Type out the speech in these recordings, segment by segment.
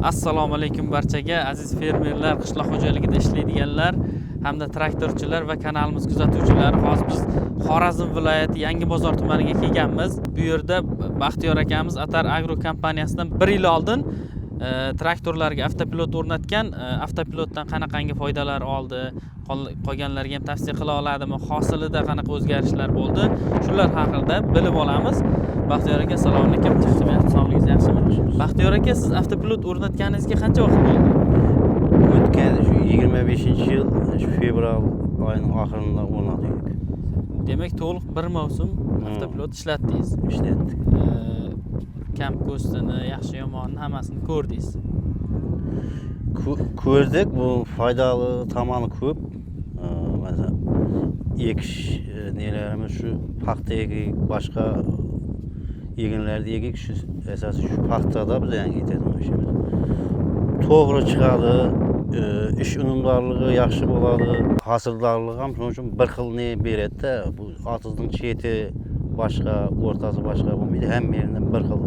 Assalomu alaykum barchaga aziz fermerlar, qishloq xo'jaligida ishlaydiganlar hamda traktorchilar va kanalimiz kuzatuvchilari. Hozir biz Xorazm viloyati Yangibozor tumaniga kelganmiz. Bu yerda Baxtiyor akamiz Atar Agro kompaniyasidan 1 yil oldin traktorlarga avtopilot o'rnatgan. Avtopilotdan qanaqangi foydalar oldi, qolganlarga ham tavsiya qila oladimi, hosilida qanaqa o'zgarishlar bo'ldi, shular haqida bilib olamiz. Baxtiyor aka, assalomu alaykum. Sog'ligingiz yaxshimi? Baxtiyor aka, siz avtopilot o'rnatganingizga qancha vaqt bo'ldi? O'tgan shu 25-yil fevral oyining oxirida o'rnatdik. Demak, to'liq bir mavsum avtopilot ishlatdingiz. Ishlatdik. Kam ko'stini, yaxshi yomonni hammasini ko'rdingiz. Ko'rdik, bu foydali tomoni ko'p. Masalan, ekish nelarimiz shu paxta ekik, boshqa ekinlarni ekik, shu asosan shu paxtada biz yangi etadigan ishimiz. To'g'ri chiqadi, ish unumdorligi yaxshi bo'ladi, hosildorligi ham shuning uchun bir xilni beradi-da. Bu otizning cheti boshqa, o'rtasi boshqa bo'lmaydi, hamma yeridan bir xil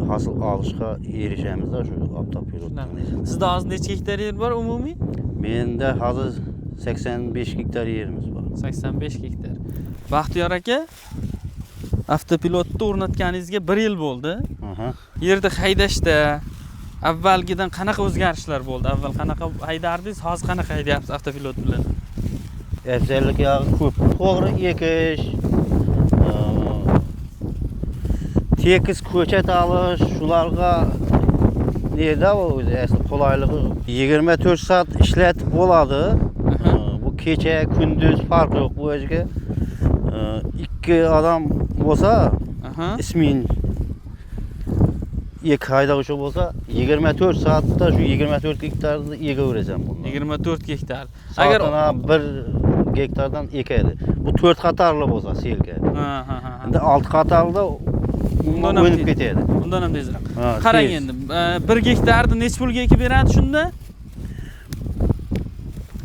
hosil olishga erishamiz-da shu avtopilotdan. Sizda hozir necha gektar yer bor umumiy? Menda hozir 85 gektar yerimiz bor. 85 gektar. Baxtiyor aka, avtopilotni o'rnatganingizga 1 yil bo'ldi. Yerda haydashda avvalgidan qanaqa o'zgarishlar bo'ldi? Avval qanaqa haydardingiz, hozir qanaqa haydayapsiz avtopilot bilan? Afzalligi ko'p. To'g'ri ekish, tekis ko'chat olish, shularga neda o'zi asli qulayligi 24 soat ishlatib bo'ladi. Bu kecha, kunduz farqi yo'q bu yerga. Ikki odam bo'lsa, ismin ek haydovchi bo'lsa, 24 soatda shu 24 gektarni ekaverasan bundan. 24 gektar. Agar 1 gektardan ekadi. Bu 4 qatorli bo'lsa selka. Endi 6 qatorlida undan o'nib ketadi. Undan ham tezroq. Qarang endi, 1 gektarni necha pulga ekib beradi shunda?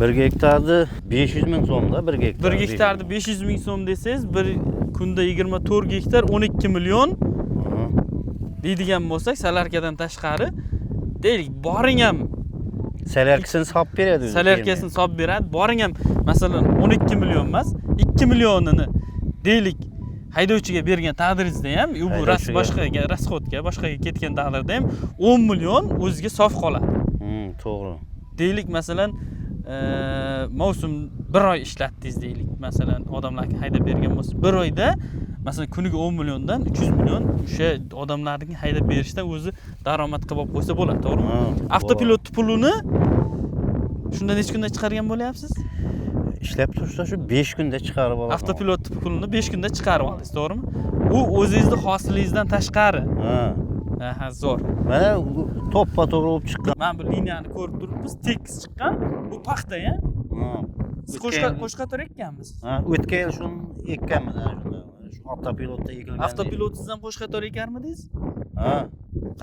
1 gektarni 500 ming so'mda 1 gektar. 1 gektarni 500 ming so'm desangiz, bir kunda 24 gektar 12 million deydigan bo'lsak, salarkadan tashqari deylik, boring ham salarkasini solib beradi. Salarkasini solib beradi. Boring ham masalan 12 million emas, 2 millionini deylik haydovchiga bergan taqdiringizda ham, bu boshqaga rasxodga, boshqaga ketgan taqdirda ham 10 million o'ziga sof qoladi. To'g'ri. Deylik masalan mavsum 1 oy ishlatdingiz deylik. Masalan, odamlarga haydab bergan bo'lsa, 1 oyda masalan kuniga 10 milliondan 300 million o'sha odamlarning haydab berishdan o'zi daromad qilib olib qo'ysa bo'ladi, to'g'rimi? Avtopilot pulini shunda necha kunda chiqargan bo'lyapsiz? Ishlab tursa shu 5 kunda chiqarib olaman. Avtopilot pulini 5 kunda chiqarib oldingiz, to'g'rimi? U o'zingizning hosilingizdan tashqari. Aha, zo'r. Mana to'ppa-to'g'ri bo'lib chiqqan. Mana bu liniyani ko'rib turibmiz, tekis chiqqan. Bu paxta-ya? Siz qo'shqator ekkanmiz. O'tgan yil shuni ekkanmiz shunda. Shu avtopilotda ekilgan. Avtopilotsiz ham qo'shqator ekarmidingiz?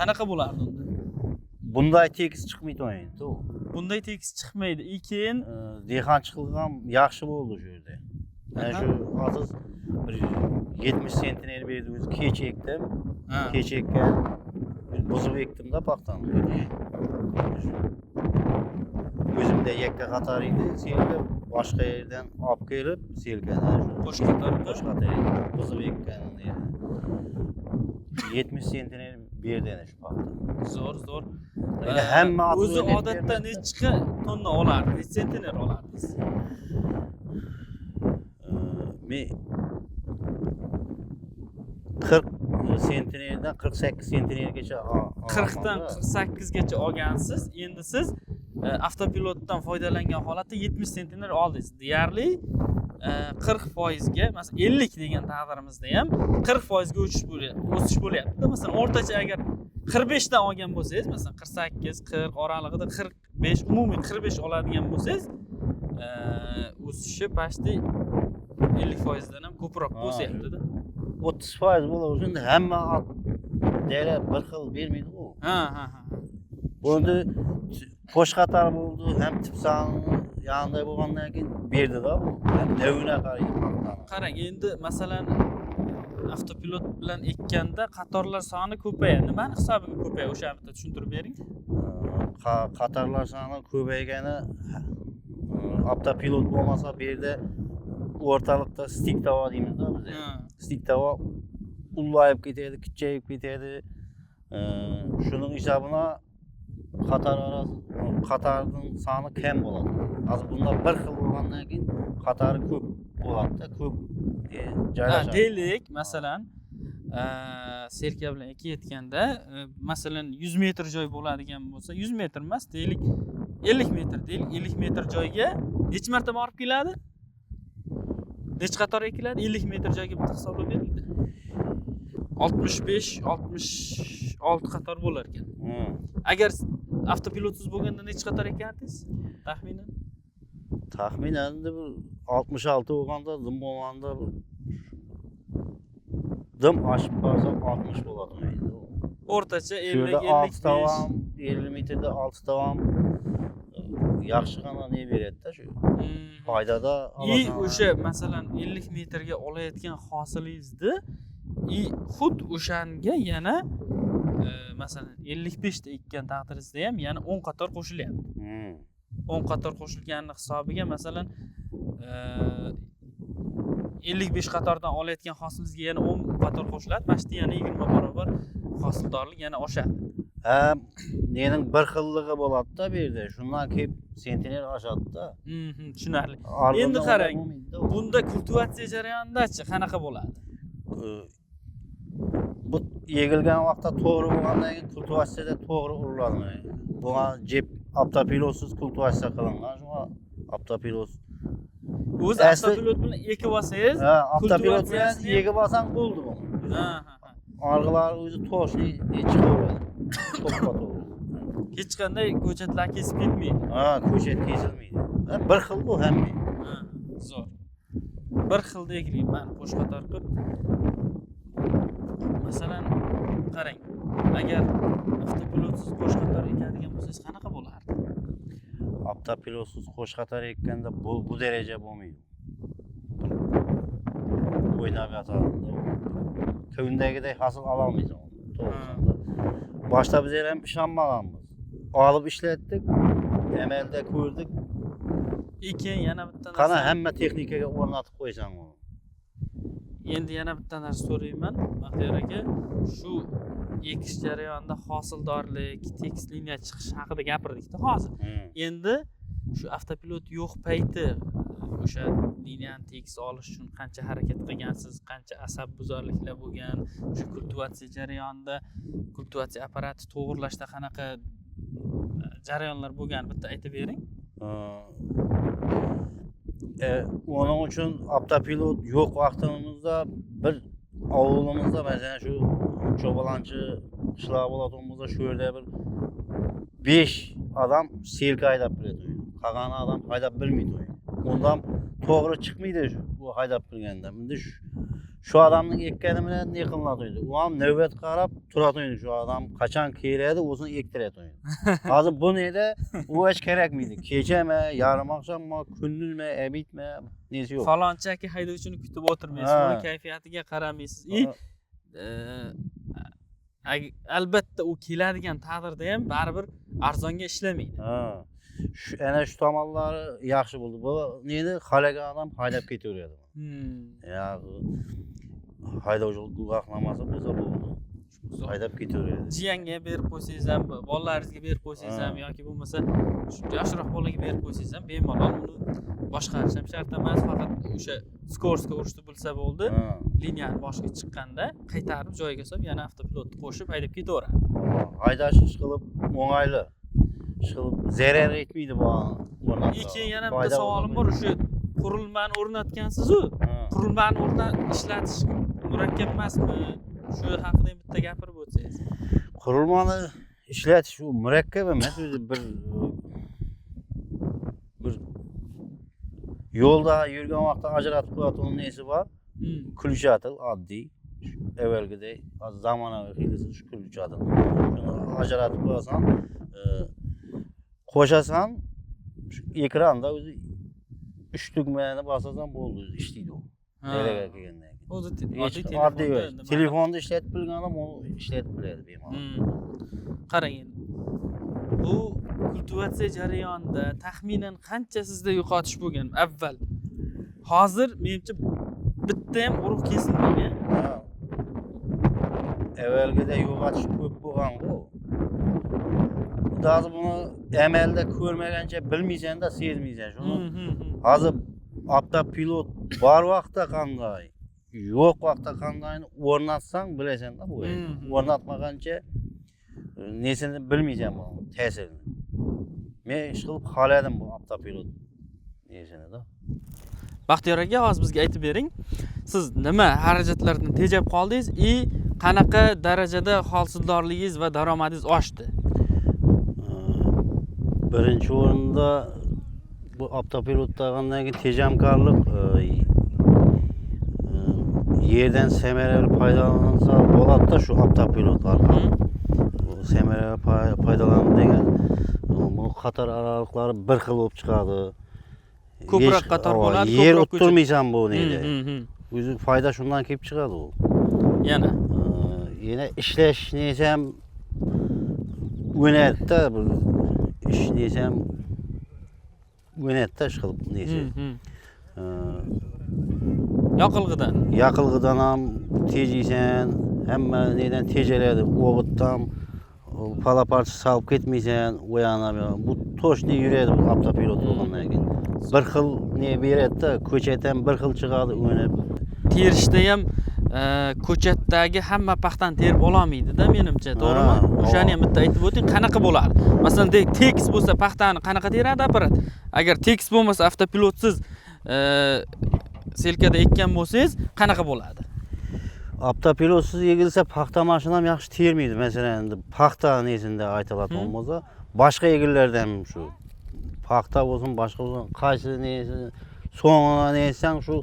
Qanaqa bo'lardi unda? Bunday tekis chiqmaydi endi. Bunday tekis chiqmaydi. Keyin dehqonchilik ham yaxshi bo'ldi shu yerda. Mana shu hozir bir 70 sentner berdi, o'zi kech ekdim. Kech ekkan. Buzib ekdim-da paxtani. O'zimda yakka qator edi, selga boshqa yerdan olib kelib, selgani qo'shqator buzib ekkan edi. 70 sentner berdi ana shu paxta. Zo'r. Hamma o'zi odatda necha tonna olardi? Necha sentner olardingiz? Men 40 sentnerdan 48 sentnergacha 40 dan 48 gacha olgansiz. Endi siz avtopilotdan foydalangan holatda 70 sentner oldingiz. Deyarli 40% ga, masalan 50 degan taqdirimizda ham 40% ga o'sish bo'lyapti. Masalan, o'rtacha agar 45 dan olgan bo'lsangiz, masalan 48, 40 oralig'ida 45, umumiy 45 oladigan bo'lsangiz, o'sishi pashti 50% dan ham ko'proq bo'syapti-da. 30% bo'ladi. Shunda hamma deylar bir xil bermaydi-ku. Bunda qo'shqator bo'ldi, ham tipsan yanday bo'lgandan keyin berdi-da bu. Ham navina qaraydi paxtani. Qarang, endi masalan avtopilot bilan ekkanda qatorlar soni ko'payadi. Nimani hisobiga ko'payadi? O'sha bitta tushuntirib bering. Qatarlar soni ko'paygani avtopilot bo'lmasa bu yerda o'rtalikda stik tavo deymizda biz. Stik tavo ullayib ketadi, kichayib ketadi. Shuning hisobina qatarning soni kam bo'ladi. Hozir bunda bir xil bo'lgandan keyin qatari ko'p bo'ladi-da, ko'p joylashadi. Deylik, masalan, Serka bilan ketganda, masalan 100 metr joy bo'ladigan bo'lsa, 100 metr emas, deylik 50 metr deylik, 50 metr joyga necha marta borib keladi? Necha qator ekiladi? 50 metr joyga bitta hisoblab beringda. 65-66 qator bo'lar ekan. Agar avtopilotsiz bo'lganda necha qator ekardingiz? Taxminan? Taxminan 66 bo'lganda, dim bo'lganda dim oshib qolsa 60 bo'ladi endi. O'rtacha 50-55. 50 metrda 6 tavam yaxshigina ne beradi-da shu. Foydada olasan. O'sha masalan 50 metrga olayotgan hosilingizni xuddi o'shanga yana masalan 55 ta ekkan taqdiringizda ham yana 10 qator qo'shilyapti. 10 qator qo'shilganning hisobiga masalan 55 qatordan olayotgan hosilingizga yana 10 qator qo'shiladi. Mana shu yana 20 barobar hosildorlik yana oshadi. Nening bir xilligi bo'ladi-da bu yerda. Shundan kelib sentiner oshadi-da. Tushunarli. Endi qarang, bunda kultivatsiya jarayonidachi qanaqa bo'ladi? Bu yegilgan vaqtda to'g'ri bo'lgandan keyin kultivatsiyada to'g'ri uriladi. Bunga jeb avtopilotsiz kultivatsiya qilingan, shunga avtopilot. O'zi avtopilot bilan ekib olsangiz, avtopilot bilan ekib olsang bo'ldi bu. Arg'ilari o'zi to'shli chiqaveradi. To'xtatadi. Hech qanday ko'chatlar kesib ketmaydi. Ko'chat kesilmaydi. Bir xil bu hamma. Zo'r. Bir xilda ekilgan, mana qo'sh qator qilib. Masalan, qarang, agar avtopilotsiz qo'sh qator ekadigan bo'lsangiz qanaqa bo'lardi? Avtopilotsiz qo'sh qator ekkanda bu daraja bo'lmaydi. O'ynab yotadi. Kundagidek hosil ola olmaysan. To'g'risida. Boshda biz ham ishonmaganmiz. Olib ishlatdik, amalda ko'rdik. Keyin yana bitta narsa. Qana hamma texnikaga o'rnatib qo'ysan uni. Endi yana bitta narsa so'rayman, Baxtiyor aka. Shu ekish jarayonida hosildorlik, tekis liniya chiqish haqida gapirdik-da hozir. Endi shu avtopilot yo'q payti o'sha liniyani tekis olish uchun qancha harakat qilgansiz, qancha asab buzarliklar bo'lgan, shu kultivatsiya jarayonida kultivatsiya apparati to'g'rilashda qanaqa jarayonlar bo'lgan bitta aytib bering. Onun uchun avtopilot yo'q vaqtimizda bir ovulimizda masalan shu cho'balanchi qishloq bo'lganimizda shu yerda bir 5 odam selka haydab biladi. Qolgan odam haydab bilmaydi. Undan to'g'ri chiqmaydi bu haydab bilganda. Endi shu odamning ekkani bilan ne qilinadi? U ham navbat qarab turadi shu odam qachon keladi, o'zini ektiradi. Hozir bu neda u hech kerakmaydi. Kechami, yarim oqshommi, kunduzmi, abitmi, nesi yo'q. Falonchi aka haydovchini kutib o'tirmaysiz, uning kayfiyatiga qaramaysiz. Albatta u keladigan taqdirda ham baribir arzonga ishlamaydi. Ana shu tomonlari yaxshi bo'ldi. Bu neni xalaga odam haydab ketaveradi. Haydovchilik guvohnomasi bo'lsa bo'ldi. Haydab ketaveradi. Jiyanga berib qo'ysangiz ham, bolalaringizga berib qo'ysangiz ham yoki bo'lmasa yoshroq bolaga berib qo'ysangiz ham bemalol uni boshqarish ham shart emas, faqat o'sha skoroskka urishni bilsa bo'ldi. Liniyani boshiga chiqqanda qaytarib joyiga solib, yana avtopilotni qo'shib haydab ketaveradi. Haydash ishqilib o'ng'ayli. Ishqilib zarar etmaydi bu o'rnatda. Keyin yana bitta savolim bor, o'sha qurilmani o'rnatgansiz-ku. Qurilmani ishlatish murakkab emasmi? Shu haqida bitta gapirib o'tsangiz. Qurilmani ishlatish u murakkab emas, o'zi bir yo'lda yurgan vaqtda ajratib qo'yadigan nesi bor? Ключатель oddiy. Avvalgidek zamonaviy xilasi shu ключатель. Shuni ajratib qo'yasan, qo'shasan, ekranda o'zi 3 tugmani bosasan bo'ldi, ishlaydi u. Neraga kelgandan keyin. O'zi Oddiy telefonda ishlatib bilgan odam uni ishlatib biladi bemalol. Qarang endi. Bu kultivatsiya jarayonida taxminan qancha sizda yo'qotish bo'lgan avval? Hozir menimcha bitta ham urug' kesilmagan. Avvalgida yo'qotish ko'p bo'lgan-ku. Hozir buni amalda ko'rmagancha bilmaysan-da, sezmaysan shuni. Hozir avtopilot bor vaqtda qanday, yo'q vaqtda qandayni o'rnatsang bilasan-da bu. O'rnatmagancha nesini bilmaysan bu ta'sirini. Men ish qilib qoladim bu avtopilot nesini-da. Baxtiyor aka, hozir bizga aytib bering. Siz nima xarajatlardan tejab qoldingiz va qanaqa darajada hosildorligingiz va daromadingiz oshdi? Birinchi o'rinda bu avtopilotdan keyin tejamkorlik yerdan samarali foydalansa bo'ladi-da shu avtopilot orqali. Bu samarali foydalanib degan bu qator araliqlari bir xil bo'lib chiqadi. Ko'proq qator bo'ladi, yer ko'proq o'ttirmaysan bu neydi. O'zi foyda shundan kelib chiqadi u. Yana ishlash desam o'ynatda bu ish desam o'ynatda ish qilib neyse. Yoqilg'idan ham tejiysan, hamma neydan tejaladi, o'g'itdan palaparcha salib ketmaysan, o'yanab. Bu to'shni yuradi bu avtopilot bo'lgandan keyin. Bir xil ne beradi-da, ko'chatdan bir xil chiqadi o'ynab. Terishda ham ko'chatdagi hamma paxtani terib ola olmaydi-da menimcha, to'g'rimi? O'shani ham bitta aytib o'ting, qanaqa bo'ladi? Masalan, tekis bo'lsa paxtani qanaqa teradi apparat? Agar tekis bo'lmasa avtopilotsiz selkada ekkan bo'lsangiz, qanaqa bo'ladi? Avtopilotsiz egilsa paxta mashinam yaxshi termaydi. Masalan, endi paxta nesinde aytiladigan bo'lsa, boshqa egillardan shu paxta bo'lsin, boshqa bo'lsin, qaysi nesi, so'ngina nesang shu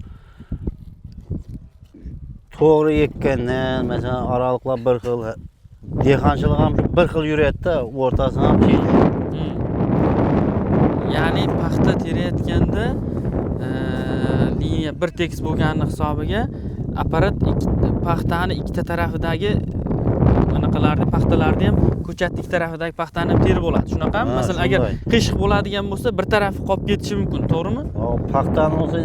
to'g'ri ekkandan, masalan, araliqlar bir xil, dehqonchilik ham bir xil yuradi-da, o'rtasini ham chekadi. Ya'ni paxta terayotganda liniya bir tekis bo'lgani hisobiga apparat paxtani ikkita tarafidagi anaqalarni, paxtalarni ham ko'chatning ikki tarafidagi paxtani ham terib oladi. Shunaqami? Masalan, agar qiyshiq bo'ladigan bo'lsa, bir tarafi qolib ketishi mumkin, to'g'rimi? Paxtani bo'lsa,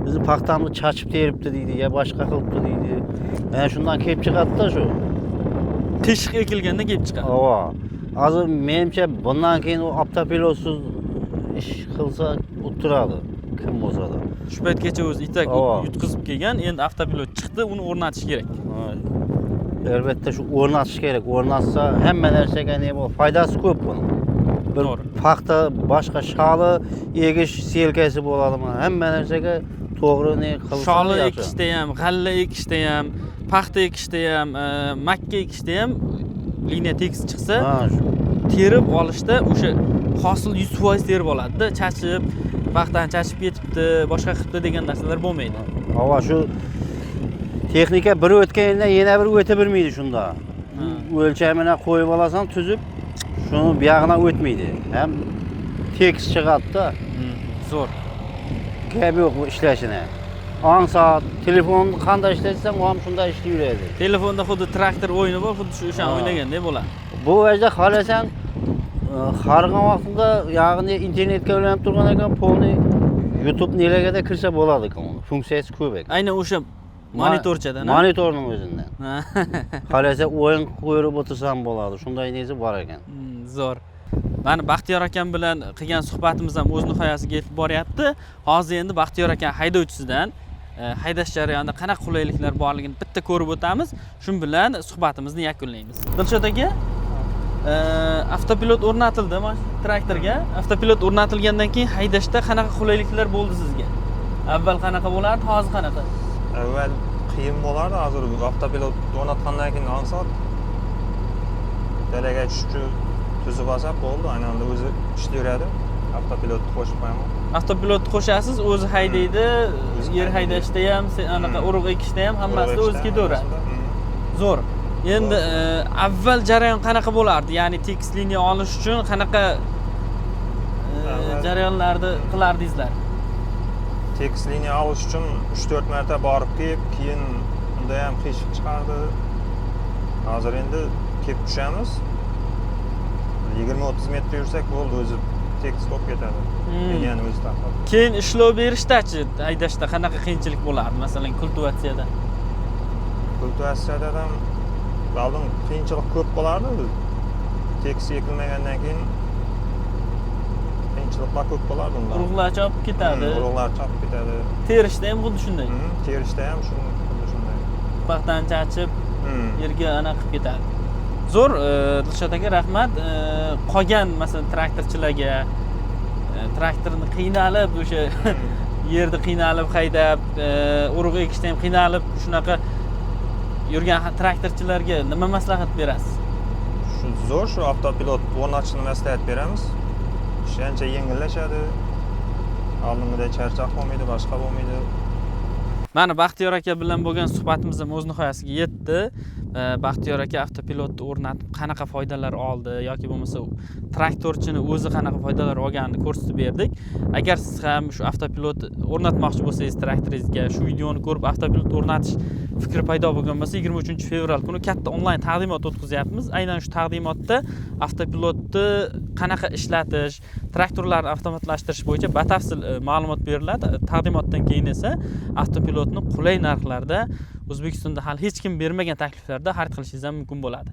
bizni paxtamizni chachib teribdi deydi, ya boshqa qilibdi deydi. Mana shundan kelib chiqadi-da shu. Qiyshiq ekilganda kelib chiqadi. Hozir menimcha bundan keyin u avtopilotsiz ish qilsa o'tiradi, kim bo'lsa-da. Shu paytgacha o'zi itak yutqizib kelgan, endi avtopilot chiqdi, uni o'rnatish kerak. Albatta shu o'rnatish kerak. O'rnatsa hamma narsaga ne bo'ladi? Foydasi ko'p buning. Bir paxta, boshqa sholi ekish selkasi bo'ladimi? Hamma narsaga to'g'ri ne qilsa. Sholi ekishda ham, g'alla ekishda ham, paxta ekishda ham, makka ekishda ham liniya tekis chiqsa, terib olishda o'sha hosil 100% terib oladi-da, chachib, paxtani chachib ketibdi, boshqa qilibdi degan narsalar bo'lmaydi. Shu texnika bir o'tgandan yana bir o'ta bermaydi shunda. O'lchamini qo'yib olasan, tuzib, shuni buyog'idan o'tmaydi. Ham tekis chiqadi-da. Zo'r. Gap yo'q bu ishlashini. Ong soat telefonni qanday ishlatsang, u ham shunday ishlayveradi. Telefonda xuddi traktor o'yini bor, xuddi o'sha o'ynagandek bo'ladi. Bu vajda xohlasang, qarg'an vaqtida, ya'ni internetga ulanib turgan ekan, polni YouTube nelarga kirsa bo'ladi ekan. Funksiyasi ko'p ekan. Aynan o'sha monitorchadan. Monitorning o'zidan. Xohlasa o'yin qo'yib o'tirsam bo'ladi. Shunday nesi bor ekan. Zo'r. Mana Baxtiyor akam bilan qilgan suhbatimiz ham o'z nihoyasiga yetib boryapti. Hozir endi Baxtiyor aka haydovchisidan haydash jarayonida qanaqa qulayliklar borligini bitta ko'rib o'tamiz. Shu bilan suhbatimizni yakunlaymiz. Dilshod aka, avtopilot o'rnatildi traktorga. Avtopilot o'rnatilgandan keyin haydashda qanaqa qulayliklar bo'ldi sizga? Avval qanaqa bo'lardi, hozir qanaqa? Avval qiyin bo'lardi, hozir avtopilot o'rnatgandan keyin ansot dalaga tushib tuzib olsa bo'ldi, aynan o'zi ishlayveradi. Avtopilotni qo'shib qo'yaman. Avtopilotni qo'shasiz, o'zi haydaydi, yer haydashda ham, anaqa urug' ekishda ham hammasida o'zi ketaveradi. Zo'r. Endi avval jarayon qanaqa bo'lardi? Ya'ni tekis liniya olish uchun qanaqa jarayonlarni qilardingizlar? tekis liniya olish uchun 3-4 marta borib kelib, keyin unda ham qiyshiq chiqardi. Hozir endi kelib tushamiz. 20-30 metr yursak bo'ldi, o'zi tekis bo'lib ketadi. Liniyani o'zi taqib. Keyin ishlov berishdachi, haydashda qanaqa qiyinchilik bo'lardi, masalan, kultivatsiyada? Kultivatsiyada ham oldin qiyinchilik ko'p bo'lardi. Tekis ekilmagandan keyin qiyinchiliklar ko'p bo'lardi unda. Urug'lar chopib ketadi. Urug'lar chopib ketadi. Terishda ham xuddi shunday. Terishda ham shunday. Paxtani chachib, yerga ana qilib ketadi. Zo'r, Dilshod aka, rahmat. Qolgan masalan traktorchilarga traktorni qiynalib o'sha yerda qiynalib haydab, urug' ekishda ham qiynalib shunaqa yurgan traktorchilarga nima maslahat berasiz? Shu avtopilot o'rnatishni maslahat beramiz. Shuncha yengillashadi. Oldingidek charchoq bo'lmaydi, boshqa bo'lmaydi. Mana Baxtiyor aka bilan bo'lgan suhbatimiz ham o'z nihoyasiga yetdi. Baxtiyor aka avtopilotni o'rnatib qanaqa foydalar oldi yoki bo'lmasa traktorchini o'zi qanaqa foydalar olganini ko'rsatib berdik. Agar siz ham shu avtopilot o'rnatmoqchi bo'lsangiz traktoringizga, shu videoni ko'rib avtopilot o'rnatish fikri paydo bo'lgan bo'lsa, 23-fevral kuni katta onlayn taqdimot o'tkazayapmiz. Aynan shu taqdimotda avtopilotni qanaqa ishlatish, traktorlarni avtomatlashtirish bo'yicha batafsil ma'lumot beriladi. Taqdimotdan keyin esa avtopilotni qulay narxlarda O'zbekistonda hali hech kim bermagan takliflarda xarid qilishingiz ham mumkin bo'ladi.